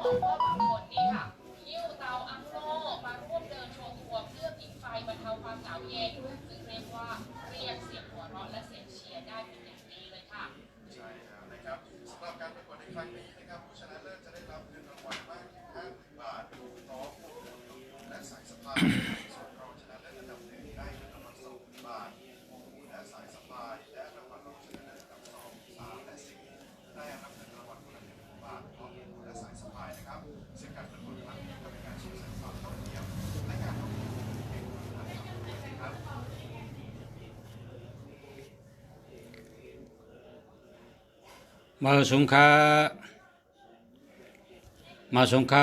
บอกว่าบางคนนี่ค่ะหิ้วเตาอังโล่มาร่วมเดินโชว์ตัวเพื่อผิงไฟบรรเทาความหนาวเย็นซึ่งเรียกว่าเรียกเสียงหัวเราะและเสียงเชียร์ได้เป็นอย่างดีเลยค่ะใช่แล้วนะครับสำหรับการประกวดในครั้งนี้นะครับผู้ชนะเลิศจะได้รับเงินรางวัลมากถึง50,000 บาทพร้อมพวงมาลัยและสายสะพายส่วนรองชนะเลิศอันดับหนึ่งได้เงินรางวัล20,000 บาทพวงและสายสะพายและรางวัลรองชนะเลิศอันดับ2 3และ4ได้รับเงินรางวัลคนละ1,000 บาทพร้อมพวงและสายสะพายนะครับซึ่งการประกวดครั้งนี้ก็เป็นการชี้สัญความเท่าเทียมและการท่องเที่ยวเก่งนะครับ มาสงขลามาสงขลา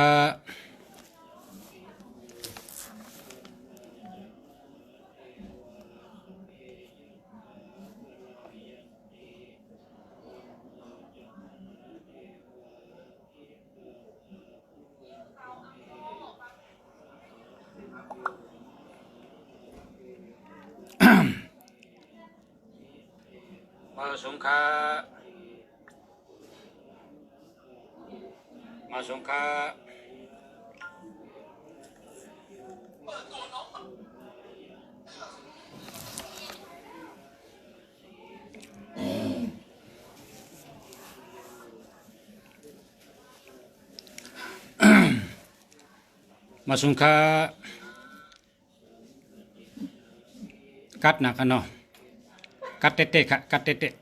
มาสงขลามาสงขลามาสงขลากัดหนักกันเนาะกัดเตะๆค่ะกัดเตะๆ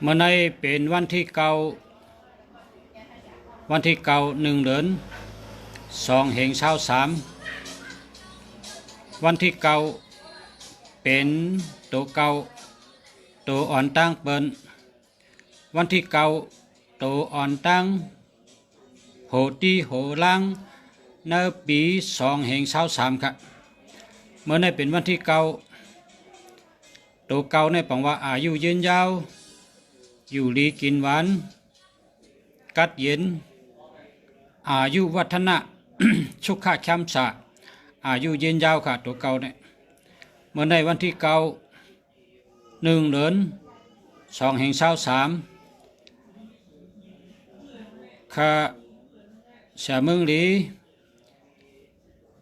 เมื่อในเป็นวันที่เก้า1 เดือน2 แห่ง23วันที่เก้าเป็นตัวเก้าตัวอ่อนตั้งเปิ้นวันที่เก้าตัวอ่อนตั้งโหตีโหล่างในปี2 แห่ง23ครับเมื่อในเป็นวันที่เก้าตัวเก้าในปังว่าอายุยืนยาวอยู่ดีกินหวานกัดเย็นอายุวัฒนะ ชุกขะช้ำสะอายุยืนยาวค่ะตัวเก่าเนี่ยเมื่อในวันที่เก้า1 เดือน2 แห่ง23ข้าเสียมึงหลี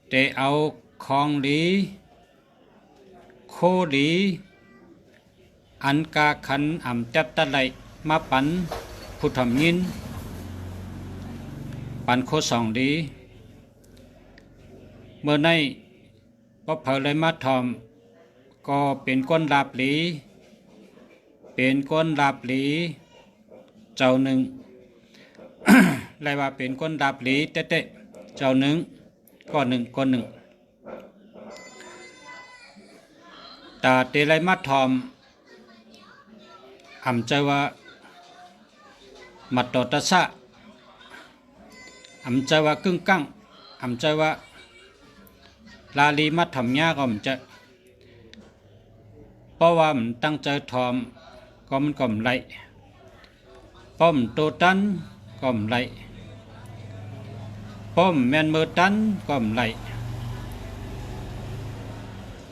แต่เอาของหลีโคหลีอันกาขันอ่ำจับตะไลมาปันผู้ทำยินปันโคสองดีเมื่อในพอเผลเลยมาทอมก็เป็นก้นลาบหลีเป็นก้นลาบหลีเจ้าหนึ่ง ไล่ว่าเป็นก้นลาบหลีเตะๆเจ้าหนึ่งก้อนหนึ่งก้อนหนึ่งตาเตไลมาทอมอำใจว่ามัดตอตะสะอำใจว่ากึ่งกั้งอำใจว่าลาลีมัดทำยาก็มันจะเพราะว่ามันตั้งใจทอมก็มันก็มไหลป้อมโตตันก็มไหลป้อมแมนเมอตันก็มไหล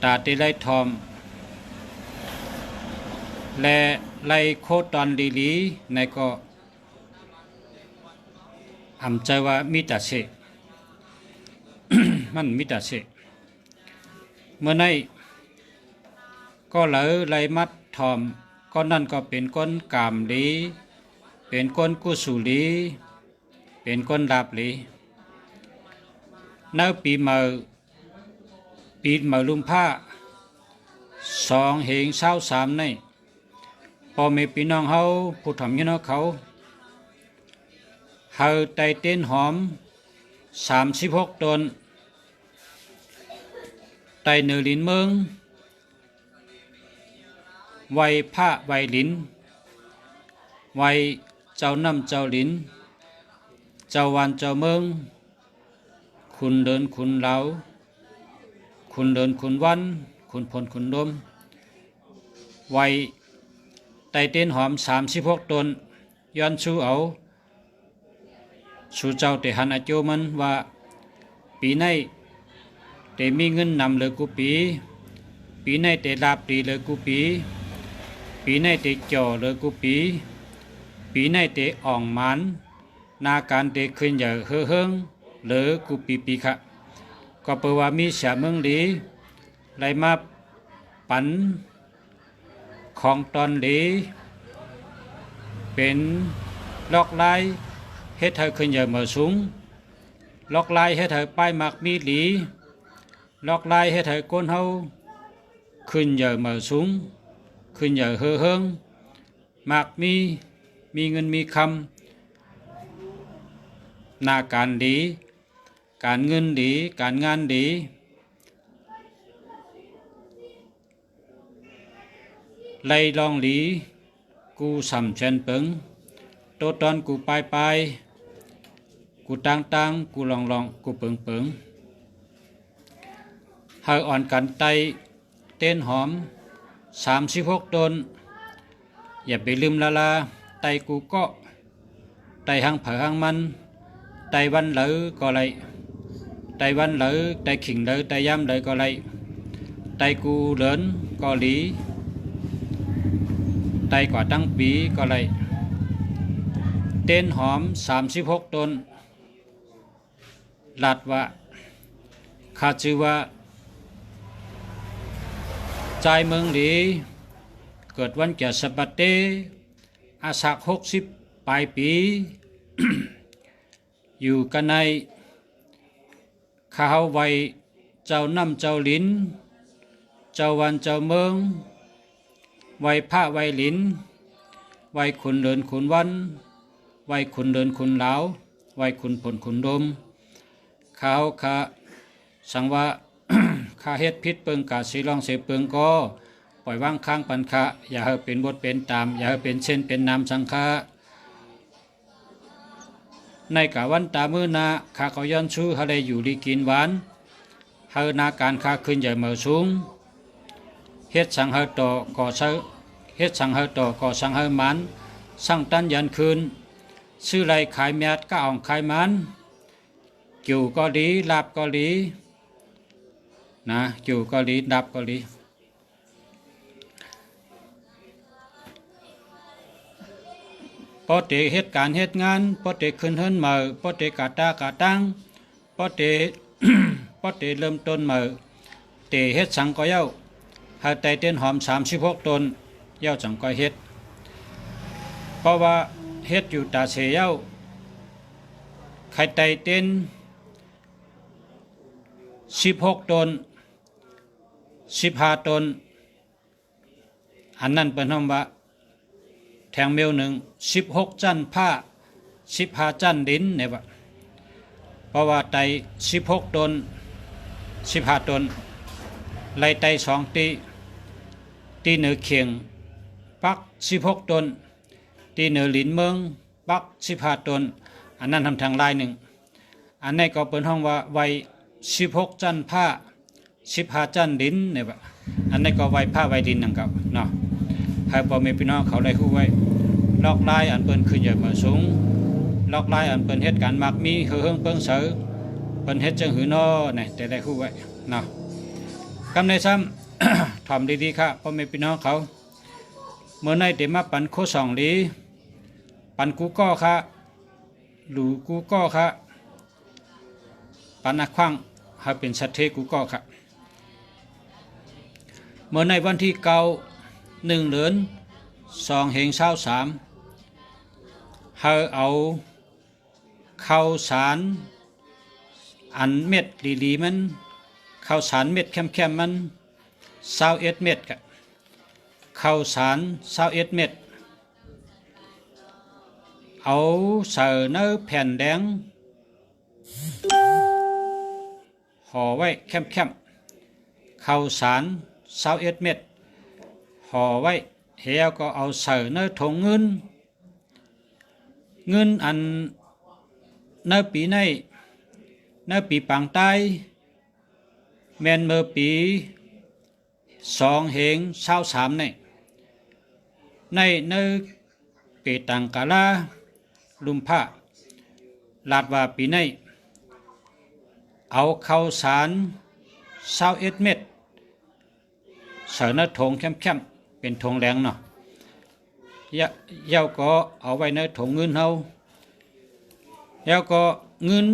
ตาติไลทอมและไลโคตอนลีลีในก็อำใจว่ามิตาเส มันมิตาเสเมื่อในก็เหลอไลมัดทอมก็นั่นก็เป็นก้นกามลีเป็นก้นกุสุลีเป็นก้นดาบลีในปีเมื่อลุมผ้า2 แห่ง23ในพ่อแม่พี่น้องเฮาผู้ทำยินเขาเฮาไตเต้นหอม36 ตนไตเนือลินเมืองไว้ผ้าไว้ลินไว้เจ้าน้ำเจ้าลินเจ้าวันเจ้าเมืองคุณเดินคุณเหลาคุณเดินคุณวันคุณพลคุณดมไว้ไตเต้นหอม36 ตนย้อนชูเอาสู่เจ้าแต่หันอาโจมันว่าปีในแต่มีเงินนำเลยกูปีในแต่ลาบดีเลยกูปีในแต่จ่อเลยกูปี ปีในเตอ่องหมันนาการเตขึ้นอย่าเฮือเฮิงหรือกูปีค่ะก็เปว่ามีเสียเมืองดีไลมาปันของตอนดีเป็นลอกลายเฮ็ดเธอขึ้นอย่าเหมือสูงลอกลายเฮ็ดเธอป้ายมักมีหลีลอกลายเฮ็ดเธอก้นเฮาขึ้นอย่าเหมือสูงขึ้นอย่าเฮือเฮิงมักมีเงินมีคำหน้าการดีการเงินดีการงานดีไล่ลองหลีกูสำเชนเปิงโตตอนกูไปกูตังกูลองกูเปิงเฮาอ่อนกันไตเต้นหอม36ต้นอย่าไปลืมละไตกูก็ไตหังเผอหังมันไตวันเหลอก็ไรไตวันเหลอไตขิงเหลอไตย่ำเหลอก็ไรไตกูเหลินก็หลีไตกว่าตั้งปีก็ไรเต้นหอม36ต้นลาดว่าข้าชื่อว่าใจเมืองหลีเกิดวันแก่สบัดเตอาศัก60ปลายปี อยู่กันในข้าวไว้เจ้าน้ำเจ้าลิ้นเจ้าวันเจ้าเมืองไว้ผ้าไว้ลิ้นไว้ขุนเดินขุนวันไว้ขุนเดินขุนเหลาไว้ขุนผลขุนดมข้าวข้าสังว่า ข้าเฮ็ดพิษเปิงกาสีลองเสเปิงก็ปล่อยว่างข้างปันคะอย่าให้เป็นบทเป็นตามอย่าให้เป็นเช่นเป็นนามสังฆาในกะวันตามือนาข้าก็ย้อนชู้ให้ได้อยู่ดีกินหวานเฮานาการข้าขึ้นใหญ่เมื่อสูงเฮ็ดสังเฮาต่อก่อเซาเฮ็ดสังเฮาต่อก่อสังเฮามันสั่งตันยันคืนซื้อไรขายเมียดก็อ่องขายมันกิ่วก็ดีลาบก็ดีนะกิ่วก็ดีดับก็ดีพอเตเหตุการเหตุงานพอเตขึ้นเฮิรนมาพอเตกาตากาตังพอเต พอเตเริ่มต้นมาเตเฮ็ดสังก็เย้าหาไตเต้นหอม36ต้นเย้าสังก็เฮ็ดเพราะว่าเฮ็ดอยู่ตาเสยเย้าไข่ไตเต้น16ต้น15ต้นอันนั้นเป็นคำว่าแทงเมลหนึ่ง16จันผ้า15จันดินเนี่ยว่าเพราะว่าไต16ต้น15ต้นไล่ไต2ตีเหนือเขียงปัก16ต้นตีเหนือหลินเมืองปัก15ต้นอันนั้นทำทางลายหนึ่งอันนี้ก็เป็นห้องว่าไว้16จันผ้า15จันดินเนี่ยว่าอันนี้ก็ไว้ผ้าไว้ดินนั่นก็เนาะให้พ่อแม่พี่น้องเขาได้ฮู้ไว้ลอกลายอันเปิ้นขึ้นใหญ่มาสูงลอกลายอันเปิ้นเฮ็ดการมักมีเฮืองเปิ้งเสือเปิ้นเฮ็ดจังหือน้อนี่แต่ได้ฮู้ไว้เนาะกำในซ้ำ ทำดีๆค่ะพ่อแม่พี่น้องเขาเมื่อในเดมาปันโคสองลีปันกูก็ค่ะหลูกูก็ค่ะปันนักขว้างให้เป็นสัตเทกูก็ค่ะเมื่อในวันที่1 เดือน2 เหง23เฮาเอาข้าวสารอันเม็ดดีๆมันข้าวสารเม็ดเข้มๆมัน21เม็ดกะข้าวสาร21เม็ดเอาใส่ในแผ่นแดงห่อไว้เข้มๆข้าวสาร21เม็ดห่อไว้เฮียก็เอาใส่ในถุงเงินอันในปีในปีปังใต้แม่นเมื่อปี2 เหง23ในเปตังกาลาลุมพะลาดว่าปีในเอาข้าวสาร21เม็ดใส่ในถุงเข้มๆเป็นถุงแดงเนาะ เย้าก็เอาไว้ในถุงเงินเฮาแล้วก็เงิน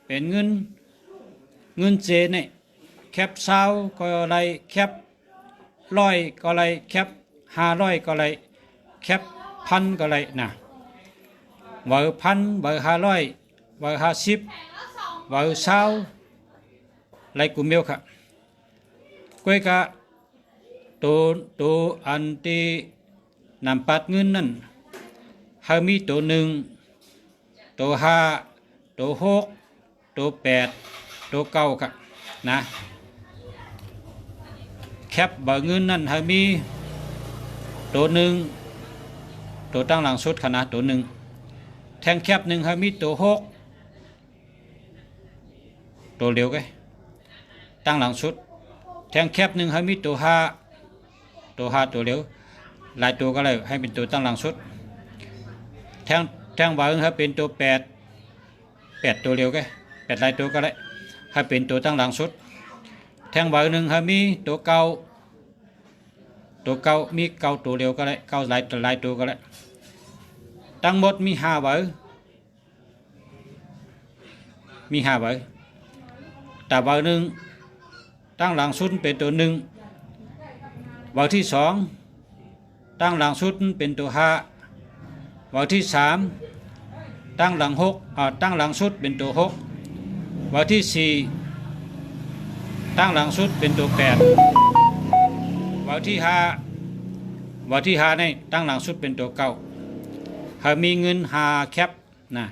เป็นเงินเจนี่แคบเศร้าก็ไรแคบร้อยก็ไรแคบ500ก็ไรแคบพันก็ไรนะเบอร์พันเบอร์500เบอร์50เบอร์20ไรกูเมียวค่ะก้อยกะตัวอันที่นำปัดเงินนั่นเฮามีตัว1ตัว5ตัว6ตัว8ตัว9ค่ะนะแคปเบอร์เงินนั่นเฮามีตัว1ตัวตั้งหลังสุดขนาดตัว1แทงแคป1เฮามีตัว6ตัวเร็วไงตั้งหลังสุดแทงแคบ1เฮามีตัว5ตัวเร็วหลายตัวก็เลยให้เป็นตัวตั้งหลังสุดแทงเบอร์ให้เป็นตัว8ตัวเร็วไง8หลายตัวก็เลยให้เป็นตัวตั้งหลังสุดแทงเบอร์1เฮามีตัวเก่ามีเก่าตัวเร็วก็เลยเก่าหลายตัวก็เลยทั้งหมดมี5เบอร์แต่เบอร์1ตั้งหลังสุดเป็นตัว1เบอร์ที่2ตั้งหลังสุดเป็นตัว5เบอร์ที่3ตั้งหลังสุดเป็นตัว6เบอร์ที่4ตั้งหลังสุดเป็นตัว8เบอร์ที่5นี่ตั้งหลังสุดเป็นตัว9หากมีเงิน5แคปนะ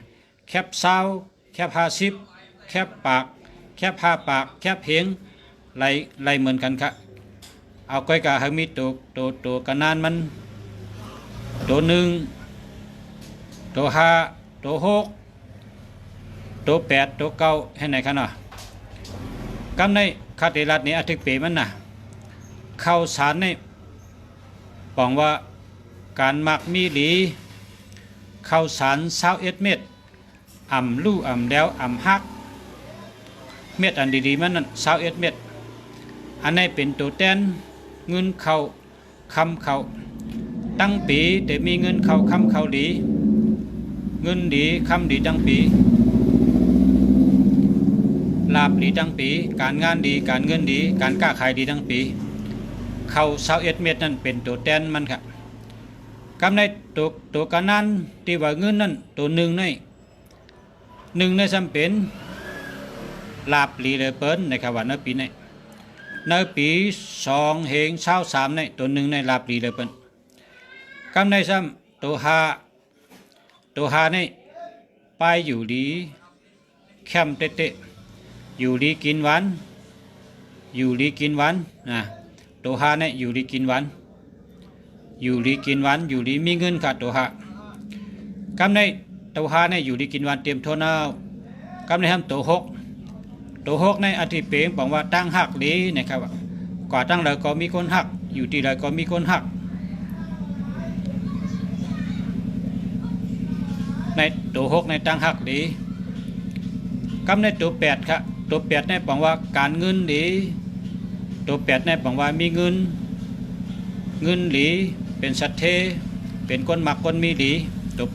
แคป20แคป50แคปปากแคบ5ปากแคบเพียงไล่เหมือนกันครับเอาก้อยกะให้มีตัวกันนานมันตัว1ตัว5ตัว6ตัว8ตัว9ให้ไหนกันเนาะกำในคาติรัตนี้อธิเปมันน่ะข้าวสารในบอกว่าการมักมีหลีข้าวสาร21เม็ดอ่ำลู่อ่ำแล้วอ่ำฮักเม็ดอันดีๆมันนั่น21เม็ดอันนี้เป็นตัวแทนเงินเข้าคำเข้าตั้งปีแต่มีเงินเข้าคำเข้าดีเงินดีคำดีตั้งปีลาบดีตั้งปีการงานดีการเงินดีการค้าขายดีตั้งปีเข้า21เม็ดนั่นเป็นตัวแทนมันครับกำในตัวการนั้นที่ว่าเงินนั่นตัว1ในจำเป็นลาบลีเลยเปิ้นในคำว่าในปีนี้ในปี2เฮง23ในตัว1ในลาบลีเลยเปิ้นกำในซ้ำตัว5ในไปอยู่ดีแคมเตะอยู่ดีกินหวานตัว5ในอยู่ดีกินหวานอยู่ดีมีเงินค่ะตัว5กำในตัว5ในอยู่ดีกินหวานเตรียมโทนเอากำในทำตัว6ในอธิเปงบอกว่าตั้งหักลีนะครับก่อตั้งเลยก็มีคนหักอยู่ที่ใดก็มีคนหักในตัว6ในตั้งหักลีกำในตัว8ครับตัว8ในบอกว่าการเงินดีตัว8ในบอกว่ามีเงินหลีเป็นสัตเทเป็นคนมักคนมีดีตัว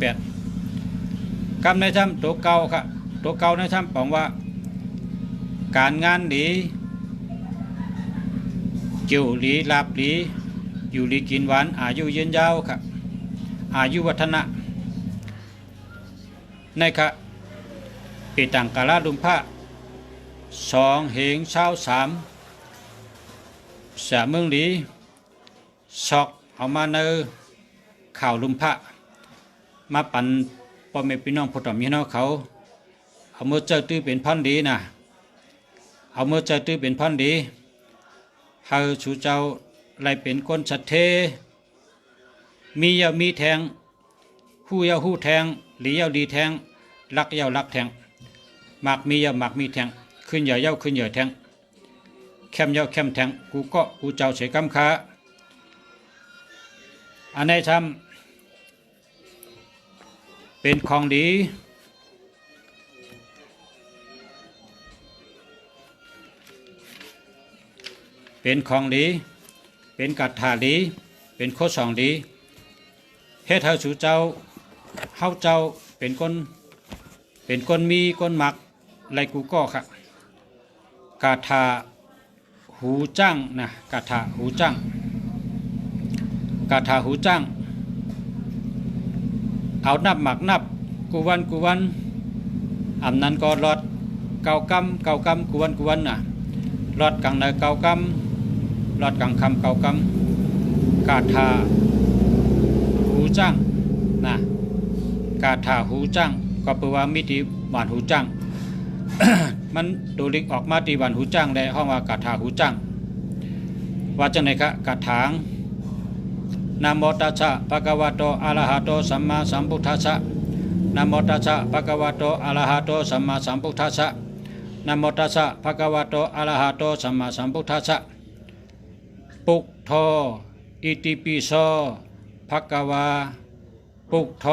8กำในทำตัวเก่าครับตัวเก่าในทำบอกว่าการงานดีจิ๋วดีลาบดีอยู่ดีกินหวานอายุยืนยาวครับอายุวัฒนะในค่ะปีต่างกาลดุมพระ2เฮง23เมืองดีชอกเอามาเนอข่าวลุมพระมาปั่นพ่อแม่พี่น้องผู้ต่อมีน้องเขาเอามือเจอตื้อเป็นพันดีนะเอามือเจอตื้อเป็นพันดีเฮาชูเจ้าไล่เป็นคนสัตเทมียามีแทงหู้ยาหู้แทงหลียาดีแทงลักยาลักแทงหมากมียาหมากมีแทงขึ้นเหย่าขึ้นเหย่าแทงแคมยาแคมแทงกูก็กูเจ้าเสกำค้าอันไหนทำเป็นของดีเป็นกัดถาดีเป็นโคสองดี เฮ็ดให้สู่เจ้าเฮาเจ้าเป็นคนมีคนมักไรกูก็ค่ะกาถาหูจ้างนะกาถาหูจ้างกาถาหูจ้างเอานับหมักนับกูวันอำนั้นก็รอดเก้ากำกูวันน่ะรอดกังในเก้ากำรอดกังคำเก้ากำกาถาหูจ้างนะกาถาหูจ้างก็แปลว่ามิติบ้านหูจ้าง มันดูลิกออกมาที่บ้านหูจ้างได้ห้องว่ากาถาหูจ้างว่าจังไหนคะกาถางนะโมตัสสะภะคะวะโตอะระหะโตสัมมาสัมพุทธัสสะนะโมตัสสะภะคะวะโตอะระหะโตสัมมาสัมพุทธัสสะนะโมตัสสะภะคะวะโตอะระหะโตสัมมาสัมพุทธัสสะปุกโธอิติปิโสภะคะวาปุกโธ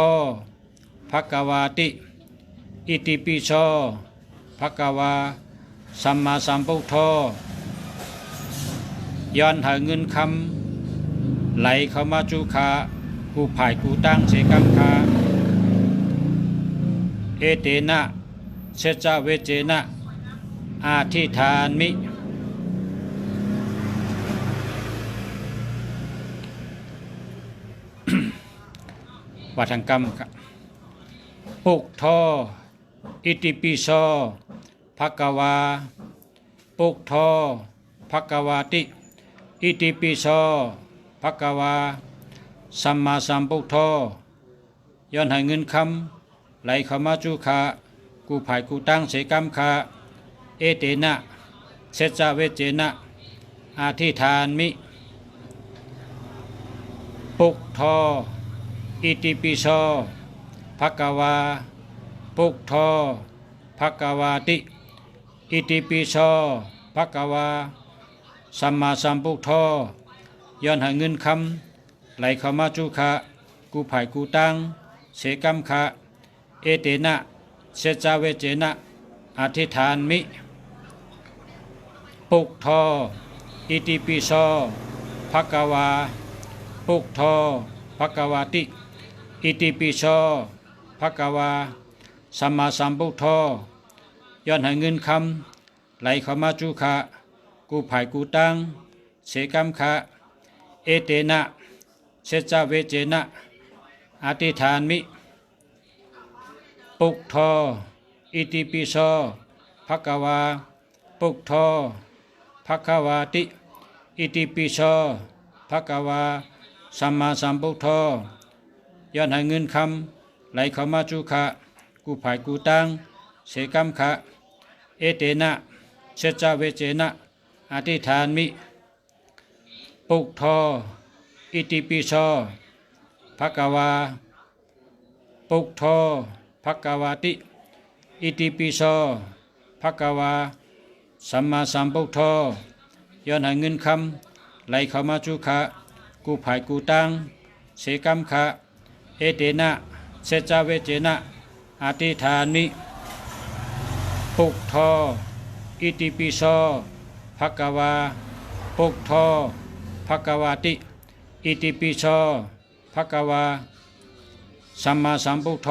ภะคะวาติอิติปิโสภะคะวาสัมมาสัมพุทโธย้อนหาเงินคำไหลเข้ามาจุคากูภายกูตั้งเสกัมคาเอเตนะเสจเวเจนะอาทิธานมิวัฒกรรมปุกโธอิติปิโสภะคะวาปุกโธภะคะวาติอิติปิโสภะคะวาสัมมาสัมพุทโธย้อนให้เงินคำไหลเข้ามาจุคากูภายกูตั้งเสกัมคาเอเตนะเสจเวเจนะอาทิธานมิปุกโธอิติปิโสภะคะวาปุกโธภะคะวาติอิติปิโสภะคะวาสัมมาสัมพุทโธย้อนหาเงินคำไหลเข้ามาจุคากูภายกูตั้งเสกัมคาเอเตนะเสจเวเจนะอธิฐานมิปุกโธอิติปิโสภะคะวาปุกโธภะคะวาติอิติปิโสภะคะวาสัมมาสัมพุทโธย้อนหาเงินคำไหลเข้ามาจุคากูภายกูตั้งเสกัมคาเอเตนะเสจเวเจนะอธิฐานมิปุกโธอิติปิโสภะคะวาปุกโธภะคะวาติอิติปิโสภะคะวาสัมมาสัมพุทโธย้อนหาเงินคำไหลเข้ามาจุคากูภายกูตั้งเสกัมคาเอเตนะเสจเวเจนะอธิฐานมิปุกโธอิติปิโสภะคะวาปุกโธภะคะวาติอิติปิโสภะคะวาสัมมาสัมพุทโธย้อนหาเงินคำไหลเข้ามาจุคากูภายกูตั้งเสกัมคาเอเตนะเสจเวเจนะอธิฐานมิปุกโธอิติปิโสภะคะวาปุกโธภะคะวาติอิติปิโสภะคะวาสัมมาสัมพุทโธ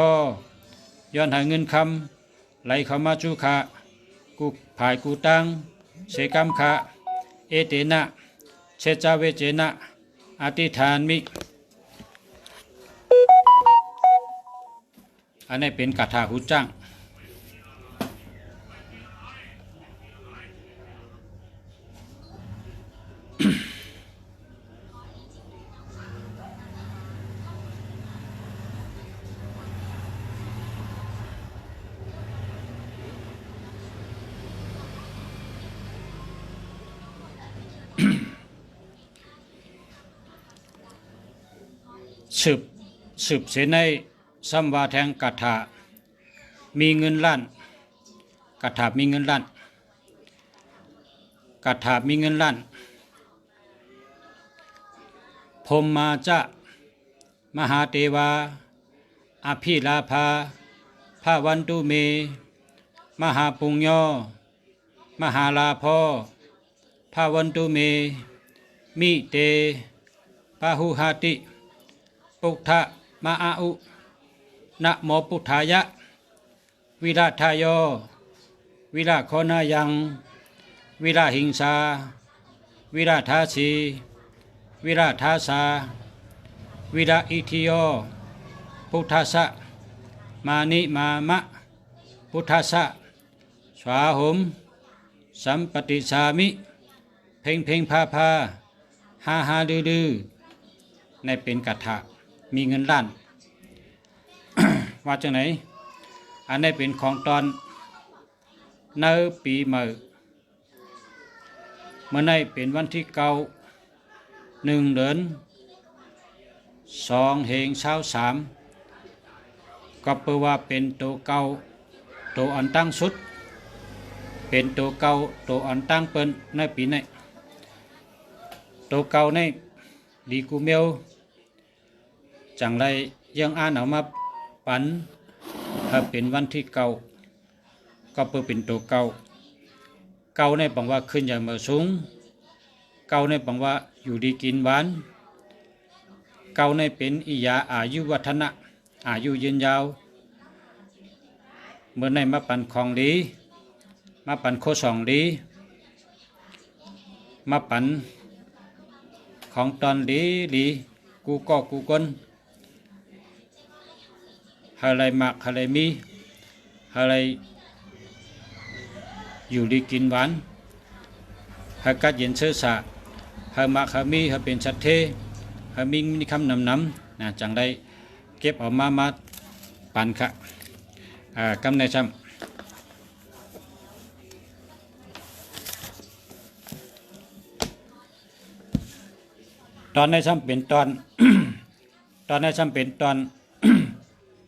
ย้อนหาเงินคำไหลเข้ามาจุคากูภายกูตั้งเสกัมคาเอเตนะเสจเวเจนะอธิฐานมิอันนี้เป็นกาถาหูจ้างสืบเสนในสัมวาแทงกาถามีเงินล้านกาถามีเงินล้านกาถามีเงินล้านพรหมาจะมหาเทวาอภิลาภาภาวันตุเมมหาปุญโญมหาลาภภาวันตุเมมิเตปะหุหาติปุถะ มาอาอุนะโมพุทธายะวิราทายโยวิราโคนายังวิราหิงสาวิราทาสีวิราทาสาวิราอิทิโยพุทธสะมานิมามะพุทธสะสวาหุมสัมปติสามิเพ่งเพ่งพาพาฮาฮาดือดือในเป็นกัตถะมีเงินล้าน ว่าจังไหนอันนี้เป็นของตอนเนื้อปีใหม่เมื่อในเป็นวันที่เก้า1 เดือน2 เหงเช้า3ก็เพื่อว่าเป็นตัวเก่าตัวอ่อนตั้งสุดเป็นตัวเก่าตัวอ่อนตั้งเปิ้นในปีนี้ตัวเก่าในดีกูเมียวจังไรยังอ่านเอามาปันถ้าเป็นวันที่เก่าก็เพื่อเป็นตัวเก่าเก่าในบังว่าขึ้นอย่างมาสูงเก่าในบังว่าอยู่ดีกินหวานเก่าในเป็นอิยาอายุวัฒนะอายุยืนยาวเมื่อในมาปันของดีมาปันโคสองดีมาปันของตอนดีดีกูก็กูกนอะไรมากอะไรมีอะไรอยู่ดีกินหวานหากัดเย็นเชื้อสาหามากหามีหาเป็นชัดเทหามีมีคำนำนะจังได้เก็บออกมาปันค่ะกำในจำตอนในจำเป็นตอน ตอนในจำเป็นตอน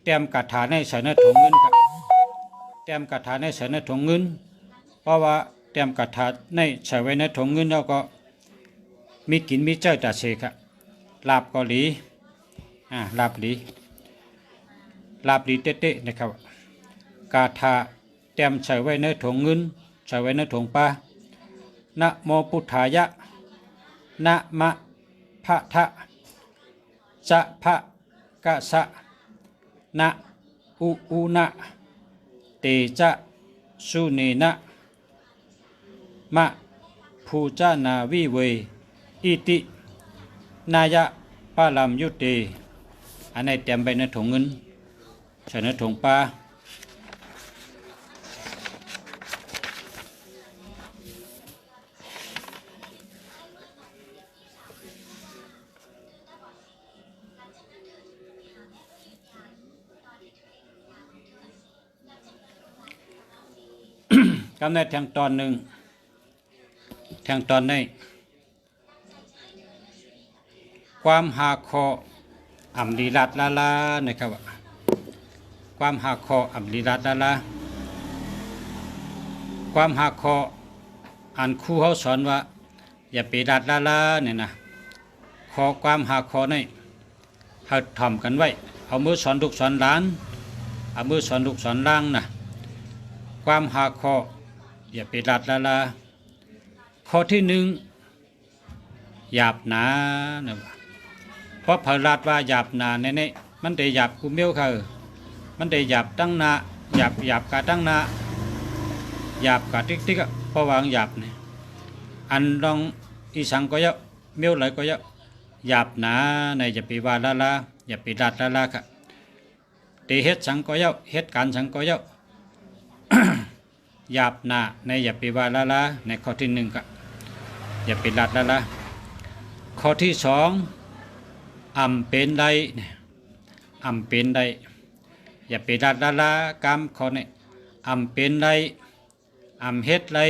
เตรียมกระถาในใส่ในถุงเงินครับเตรียมกระถาในใส่ในถุงเงินเพราะว่าเตรียมกระถาในใส่ไว้ในถุงเงินแล้วก็มีกินมีเจ้าตาเสกครับลาบก็หลีลาบหลีเต๊ะๆนะครับกาถาเตรียมใส่ไว้ในถุงเงินใส่ไว้ในถุงปลานะโมพุทธายะนะมะพะทะจะพะกะสะนะอุนะเตจะสุเนนะมะภูจานาวิเวอิตินายะปาลัมยุเตอันนี้เตรียมไปในถุงเงินใส่ในถุงปลากำเนิดแทงตอนหนึ่งแทงตอนในความหาคออัมลีรัตลาลานะครับความหาคออัมลีรัตลาลาความหาคออันครูเขาสอนว่าอย่าไปรัดลาลาเนี่ยนะขอความหาคอในหัดทำกันไว้เอามือสอนลูกสอนหลานเอามือสอนลูกสอนล่างนะความหาคออย่าไปรัดลาลาข้อที่1หยาบหนานะเพราะพระราดว่าหยาบหนาในมันได้หยาบกูเมียวค่ะมันได้หยาบตั้งหนาหยาบกะตั้งหนาหยาบกะติ๊กเพราะวางหยาบเนี่ยอันลองอีสังก็เยอะเมียวไหลก็เยอะหยาบหนาในอย่าไปว่าลาลาอย่าไปรัดลาลาค่ะตีเฮ็ดสังก็เยอะเฮ็ดการสังก็เยอะ หยาบหนาในอย่าไปว่าลาลาในข้อที่1ก็อย่าไปรัดลาลาข้อที่2อำเป็นใดอำเป็นใดอย่าไปรัดลาลากรรมข้อนี้อำเป็นใดอำเฮ็ดใด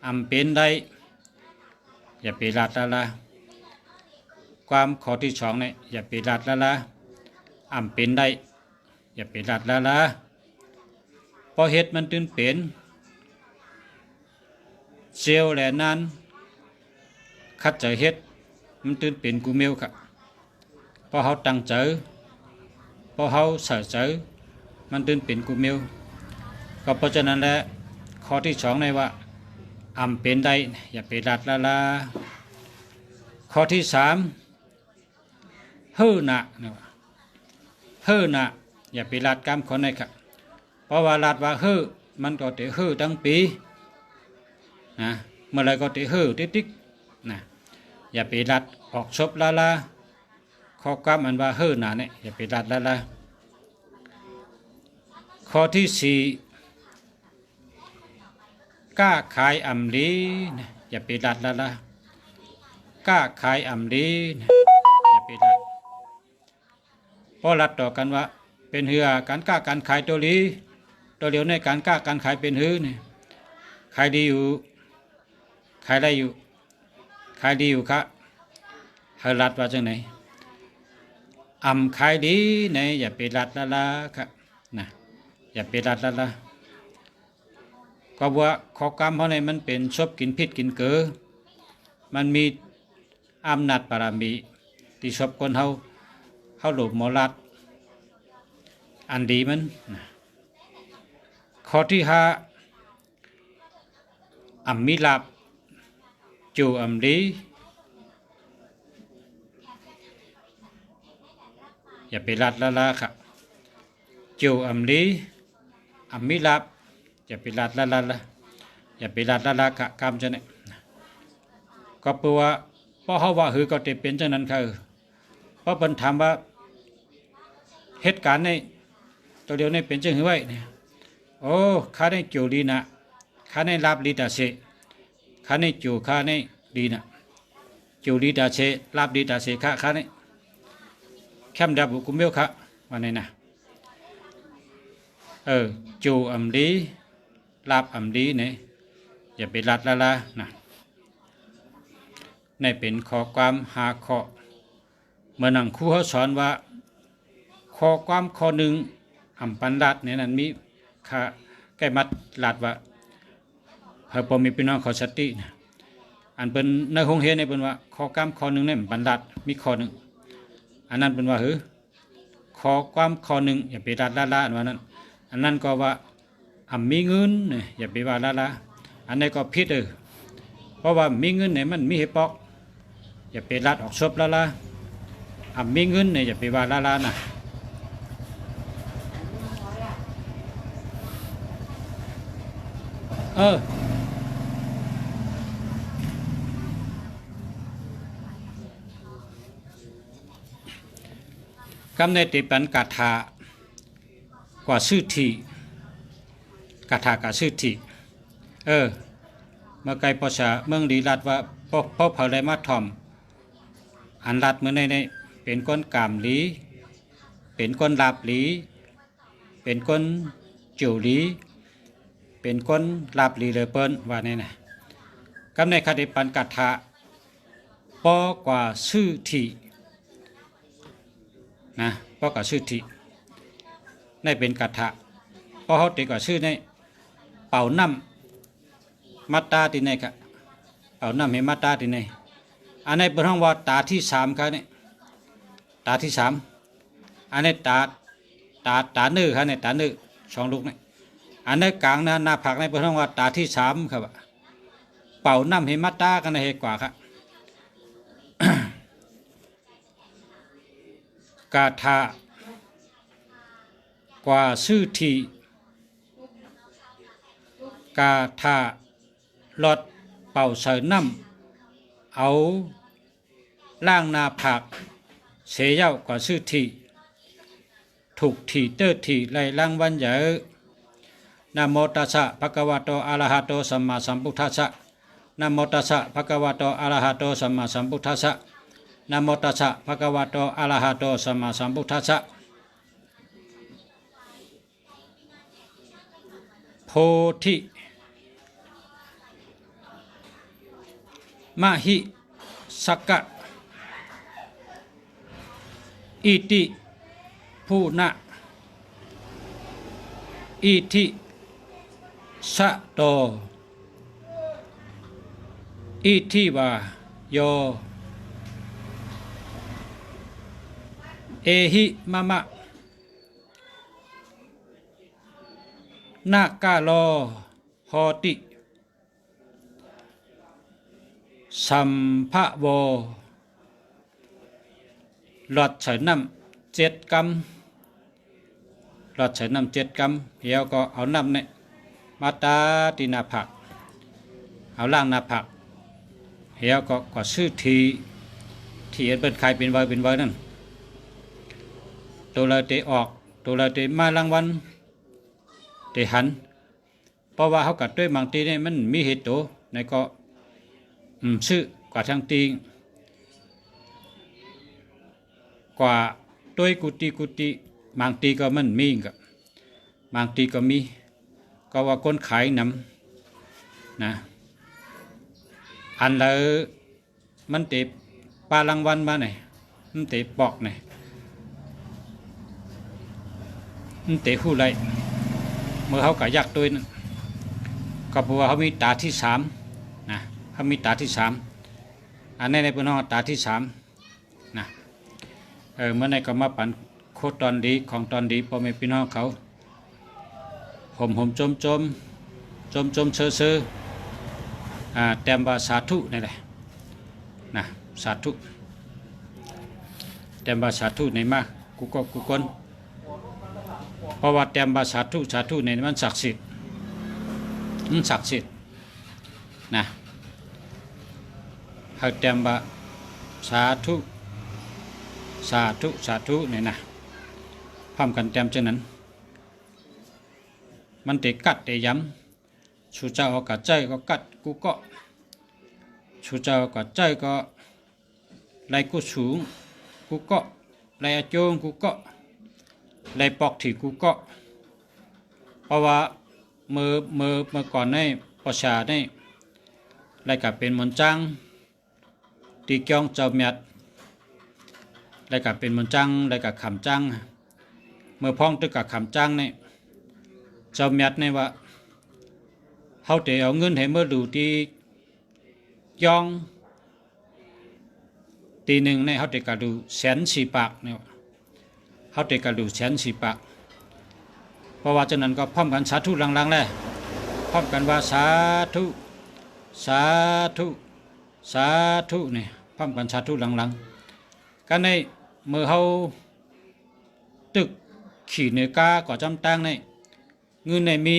อำเป็นใดอย่าไปรัดลาลาความข้อที่2นี่อย่าไปรัดลาลาอำเป็นใดอย่าไปรัดลาลาพอเฮ็ดมันตื่นเป็นเซียวแหลนั้นคัดใจเฮ็ดมันตื่นเป็นกูเมียวครับพอเขาตั้งใจพอเขาใส่ใจมันตื่นเป็นกูเมียวก็เพราะฉะนั้นแหละข้อที่2ในว่าอำเป็นได้อย่าไปรัดลาลาข้อที่3ฮื้อหนะนะ อน่ะอย่าไปรัดกรรมคนไหนครับเพราะว่ารัดว่ามันก็ติทั้งปีนะเมื่อไรก็ติติ๊กนะอย่าไปรัดออกศพลาข้อกรรมอันว่าน่ะเนี่ยอย่าไปรัดลาข้อที่สี่กล้าขายอำลีนะอย่าไปรัดละกล้าขายอำลีนะอย่าไปรัดเพราะรัดต่อกันว่าเป็นเหือการกล้าการขายตัวลีตัวเดียวในการกล้าการขายเป็นหือเนี่ยขายดีอยู่ขายได้อยู่ขายดีอยู่ครับเฮรัดว่าจังไหนขายดีเนี่ยอย่าไปรัดละครับนะอย่าไปรัดละก็ว่าข้อกรรมเพราะในมันเป็นชอบกินพิษกินเกลือมันมีอำนาจบารมีที่ชอบคนเฮาหลบหมอรัดอันดีมันนะข้อที่ห้ามิลับจูดีอย่าไปรัดละครับจูดีมิลับอย่าไปรัดละอย่าไปรัดละค่ะกรรมจะเนี่ยก็แปลว่าเพราะเขาว่าหือก็จะเป็นจังนั้นค่ะเพราะเป็นถามว่าเหตุการณ์ในตัวเดียวในเป็นจังหือไว้เนี่ยโอ้ข้าได้จูดีนะข้าได้รับลีตาเสข้าได้จูข้าได้ดีนะจูลีตาเสรับลีตาเสข้าได้แคมดับบุกุมเบลค่ะวันนี้นะจูดีรับดีเนี่ยอย่าไปรัดละนะในเป็นข้อความหาข้อเมื่อนังครูเขาสอนว่าข้อความข้อหนึ่งปันรัดเนี่ยนั้นมีค่าใกล้มัดรัดว่าเฮาพอมีพี่น้องขอสตินะอันเป็นในโรงเรียนในเป็นว่าข้อความข้อหนึ่งเนี่ยปันรัดมีข้อหนึ่งอันนั้นเป็นว่าข้อความข้อหนึ่งอย่าไปรัดละอันว่านั้นอันนั้นก็ว่ามีเงินเนี่ยอย่าไปว่าละอันนี้ก็ผิดเพราะว่ามีเงินเนี่ยมันมีเหตุปอกอย่าไปรัดออกศพละมีเงินเนี่ยอย่าไปว่าละนะกำในติปันกาถากว่าชื่อทีกาถากาชื่อทีเมื่อไกลภาษาเมืองลีรัดว่าพบเผาได้มาถ่อมอันรัดเมื่อในเป็นก้นกามลีเป็นก้นลาบลีเป็นก้นจิ๋วลีเป็นก้นลาบลีเลยเปิ้นว่านี่นะกำในคติปันกัตถะปอกว่าชื่อทีนะปอกว่าชื่อทีในเป็นกัตถะพอเขาติกว่าชื่อในเป่าน้ำมาตาที่ไหนครับเอาน้ำให้มาตาที่ไหนอันนี้เป็นห้องว่าตาที่สามครับเนี่ยตาที่สามอันนี้ตาเนื้อครับเนี่ยตาเนื้อสองลูกเนี่ยอันนี้กลางหน้าผักในเป็นห้องว่าตาที่สามครับเป่าน้ำให้มาตากันในเหตุกว่าครับ กาถากว่าชื่อทีกาถาหลอดเป่าใส่น้ำเอาล่างนาผักเสียเย้ากว่าชื่อทีถูกทีเตอร์ทีไล่ล่างวันใหญ่นะโมตัสสะภะคะวะโตอะระหะโตสัมมาสัมพุทธัสสะนะโมตัสสะภะคะวะโตอะระหะโตสัมมาสัมพุทธัสสะนะโมตัสสะภะคะวะโตอะระหะโตสัมมาสัมพุทธัสสะโพธิมหิสักกะอิติภูนะอิทิสะโตอิทิวาโยเอหิมะมะนากาโลโหติสัมภะโวหลอดใส่น้ำ7 กรัม รอดใช้น้ำ7 กำเหี่ยวก็เอาน้ำเนี่ยมาตาตีหน้าผักเอาล่างหน้าผักเหี่ยวก็ซื้อที่เปิดขายเป็นเบอร์นั่นตัวเราเตะออกตัวเราเตะมารางวัลเตะหันเพราะว่าเขากัดด้วยบางทีเนี่ยมันมีเหตุตัวในก็ซื้อกว่าทางตีกว่าด้วยกุฏิบางทีก็มันมีกับบางทีก็มีก็ว่าคนขายนำนะอันแล้วมันเตะปลารางวัลมาไหนมันเตะปอกไหนมันเตะหู้ไรเมื่อเขากะยักตัวนั่นก็เพราะว่าเขามีตาที่3นะเขามีตาที่3อันนี้ในพี่น้องตาที่3นะเมื่อไหร่ก็มาปั่นโคตรตอนดีของตอนดีพ่อแม่พี่น้องเขาห่มจมเชอแต้มว่าสาธุนี่แหละนะสาธุแต้มว่าสาธุในมากูคนเพราะว่าแต้มว่าสาธุในมันศักดิ์สิทธิ์นะให้แต้มว่าสาธุเนี่ยนะพร้อมกันแต้มเช่นนั้นมันเตะกัดเตะย้ำชูเจ้าก็ใจก็กัดกูก็ชูเจ้าก็ใจก็ไล่กูสูงกูก็ไล่โจงกูก็ไล่ปอกถี่กูก็เพราะว่าเมื่อก่อนในประชาในไล่กับเป็นมนจังตีเกียงเจ้าเมียดไล่กับเป็นมนจังไล่กับขำจังเมื่อพ้องตึกกับขำจังเนี่ยเจ้าเมียดในว่าเขาจะเอาเงินให้เมื่อดูที่ย่องตีหนึ่งในเขาจะกระดู140,000 ปากเนี่ยเขาจะกระดู140,000 ปากเพราะว่าฉะนั้นก็พร้อมกันสาธุลังๆเลยพร้อมกันว่าสาธุเนี่ยพร้อมกันสาธุลังๆกันในเมื่อเขาตึกขี่เหนือกาก่อจำตั้งในเงินในมี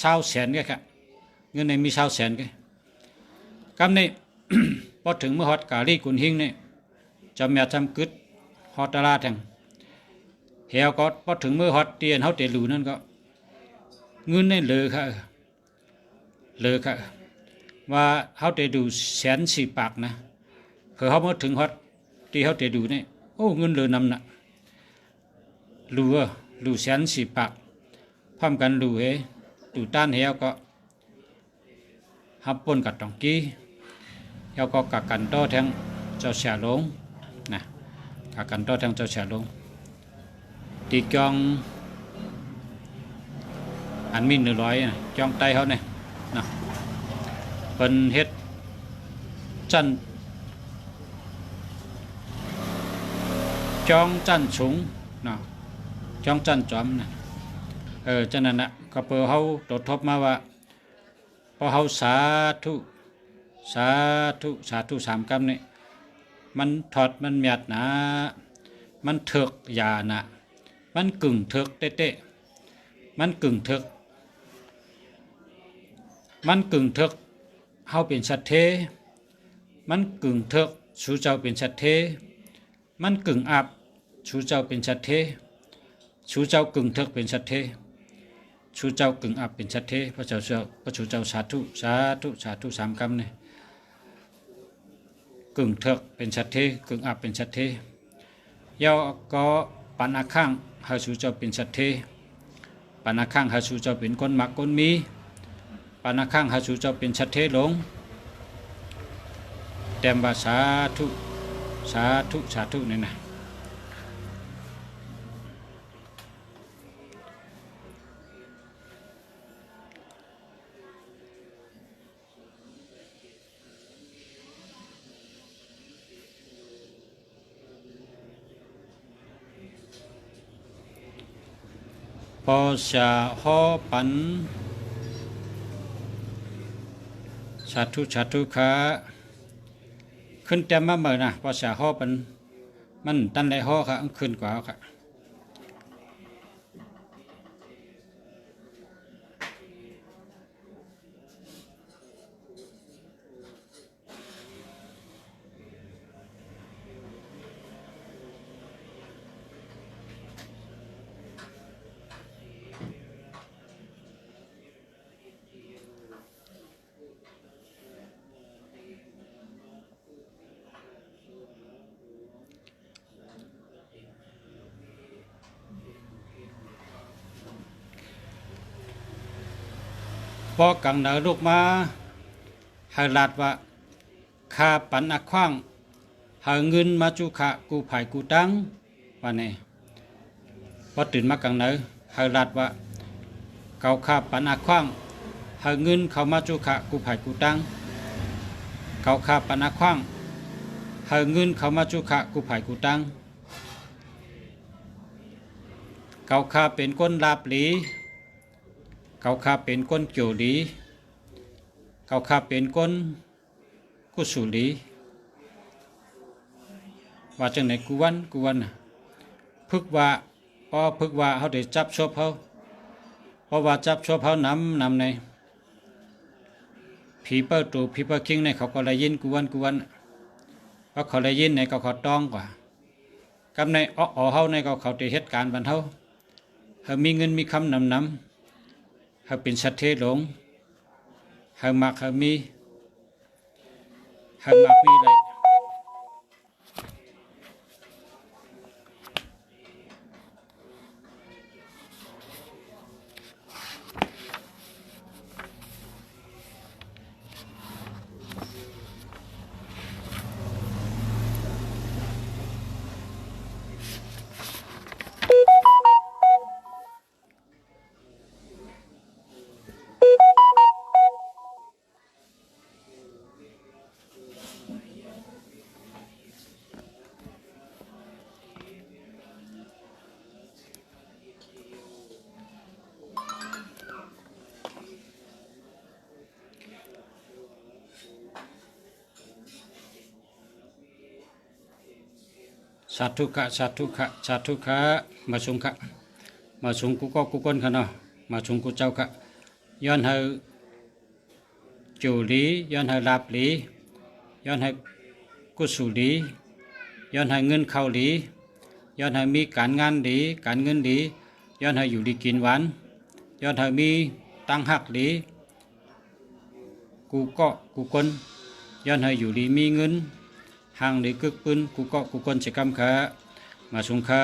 20,000,000ก็ครับเงินในมี20,000,000ก็กำใน พอถึงเมื่อฮอดกาลีกุนหิงเนี่ยจำแม่จำกึดฮอดตลาดแห่งเหี่ยวก็พอถึงเมื่อฮอดเตียนเฮาเตลูนั่นก็เงินในเหลือค่ะว่าเฮาเตดู140,000 ปากนะเผื่อเฮามาถึงฮอดที่เฮาเตดูเนี่ยโอ้เงินเหลือนำน่ะรู140,000 ปากพร้อมกันรูดูต้านเหี่ยวก็ฮับปนกับตองกี้เหี่ยวก็กักกันต่อแทงเจ้าเสียลงนะกักกันต่อแทงเจ้าเสียลงตีกองอันมี100จองไตเขาเนี่ยนะเป็นเฮ็ดจันจองจันสูงนะจองจันจอมนะฉะนั้นนะก็เปิดเขาตรวจทบมาว่าพอเขาสาธุ3 กำนี่มันถอดมันเมียดนะมันเถิกยานะมันกึ่งเถิกเตะมันกึ่งเถิกเฮาเป็นสัตเทมันกึ่งเถิกชูเจ้าเป็นสัตเทมันกึ่งอับชูเจ้าเป็นสัตเทชูเจ้ากึ่งเถิกเป็นสัตเทชูเจ้ากึ่งอับเป็นสัตเทพระเจ้าสาธุ3 กำนี่กึ่งเถิกเป็นสัตเทกึ่งอับเป็นสัตเทยาก็ปันอาข้างหาชูเจ้าเป็นสัตเทปันอาข้างหาชูเจ้าเป็นคนมักคนมีปันอาข้างหาชูเจ้าเป็นสัตเทหลงแต้มว่าสาธุนี่นะพอชาฮอปันสาธุค่ะขึ้นเต็มมาเมื่อนะพอชาฮอปันมันตันไรฮอค่ะขึ้นกว่าค่ะ ปอกังเนอลูกมาหาลาดว่าคาปันอักขว้างหาเงินมาจุขะกูไผ่กูตังว่านี่พอตื่นมากังเนอหาลาดว่าเกาคาปันอักขว้างหาเงินเข้ามาจุขะกูไผ่กูตังเกาคาปันอักขว้างหาเงินเข้ามาจุขะกูไผ่กูตังเกาคาเป็นก้นลาบหลีเกาคาเป็นก้นโจหลีเกาคาเป็นก้นกุสุหลีว่าจังไหนกูวันพึกว่าพอพึกว่าเขาได้จับชบเขาเพราะว่าจับชบเขานำในผีเปิดตูผีเปิดคิงในเขาก็ได้ยินกูวันเพราะเขาได้ยินในเขาต้องกว่ากับในอ๋อเขาในเขาได้เหตุการณ์บันเทาเขามีเงินมีคำนำเขาเป็นสัตว์เทหลงเขามักเขามีเลย สาธุค่ะมาชงค่ะมาชงกูก็กูก้นค่ะเนาะมาชงกูเจ้าค่ะย้อนให้จูหลีย้อนให้ลาบหลีย้อนให้กุศลหลีย้อนให้เงินเข้าหลีย้อนให้มีการงานหลีการเงินหลีย้อนให้อยู่ดีกินหวานย้อนให้มีตังหักหลีกูก็กูก้นย้อนให้อยู่ดีมีเงินห่างหรือกึกปืนกูก็กูคนจะกำขามาสงขา